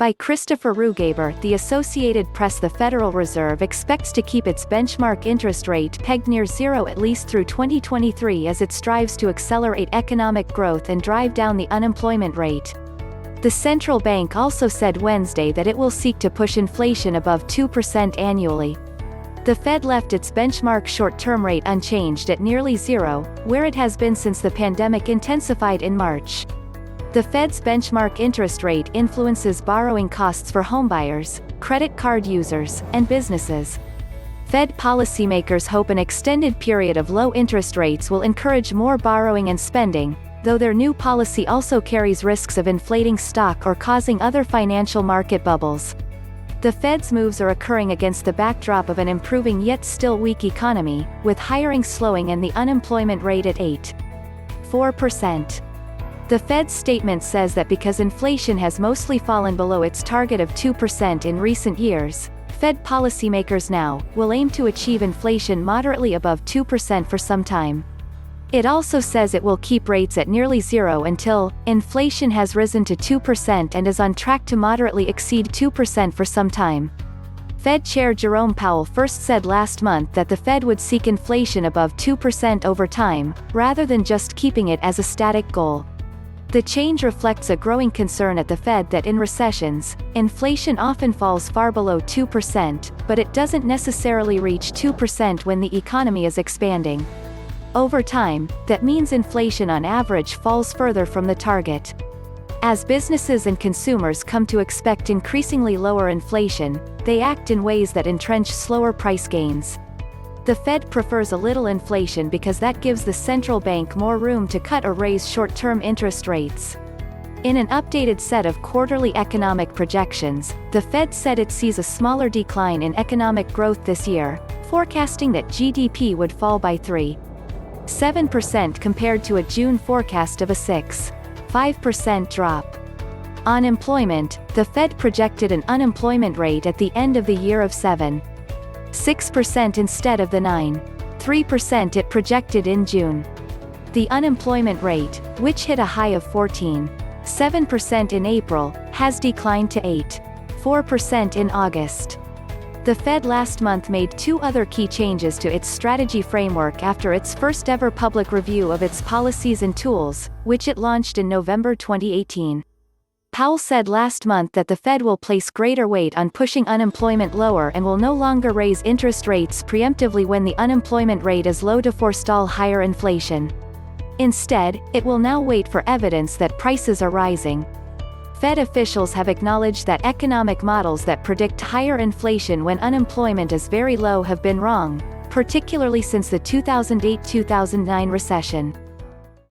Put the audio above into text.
By Christopher Rugaber, the Associated PressThe Federal Reserve expects to keep its benchmark interest rate pegged near zero at least through 2023 as it strives to accelerate economic growth and drive down the unemployment rate. The central bank also said Wednesday that it will seek to push inflation above 2% annually. The Fed left its benchmark short-term rate unchanged at nearly zero, where it has been since the pandemic intensified in March. The Fed's benchmark interest rate influences borrowing costs for homebuyers, credit card users, and businesses. Fed policymakers hope an extended period of low interest rates will encourage more borrowing and spending, though their new policy also carries risks of inflating stock or causing other financial market bubbles. The Fed's moves are occurring against the backdrop of an improving yet still weak economy, with hiring slowing and the unemployment rate at 8.4%. The Fed's statement says that because inflation has mostly fallen below its target of 2% in recent years, Fed policymakers now will aim to achieve inflation moderately above 2% for some time. It also says it will keep rates at nearly zero until inflation has risen to 2% and is on track to moderately exceed 2% for some time. Fed Chair Jerome Powell first said last month that the Fed would seek inflation above 2% over time, rather than just keeping it as a static goal. The change reflects a growing concern at the Fed that in recessions, inflation often falls far below 2%, but it doesn't necessarily reach 2% when the economy is expanding. Over time, that means inflation on average falls further from the target. As businesses and consumers come to expect increasingly lower inflation, they act in ways that entrench slower price gains. The Fed prefers a little inflation because that gives the central bank more room to cut or raise short-term interest rates. In an updated set of quarterly economic projections, the Fed said it sees a smaller decline in economic growth this year, forecasting that GDP would fall by 3.7% compared to a June forecast of a 6.5% drop. On employment, the Fed projected an unemployment rate at the end of the year of 7.6% instead of the 9.3% it projected in June. The unemployment rate, which hit a high of 14.7% in April, has declined to 8.4% in August. The Fed last month made two other key changes to its strategy framework after its first-ever public review of its policies and tools, which it launched in November 2018. Powell said last month that the Fed will place greater weight on pushing unemployment lower and will no longer raise interest rates preemptively when the unemployment rate is low to forestall higher inflation. Instead, it will now wait for evidence that prices are rising. Fed officials have acknowledged that economic models that predict higher inflation when unemployment is very low have been wrong, particularly since the 2008-2009 recession.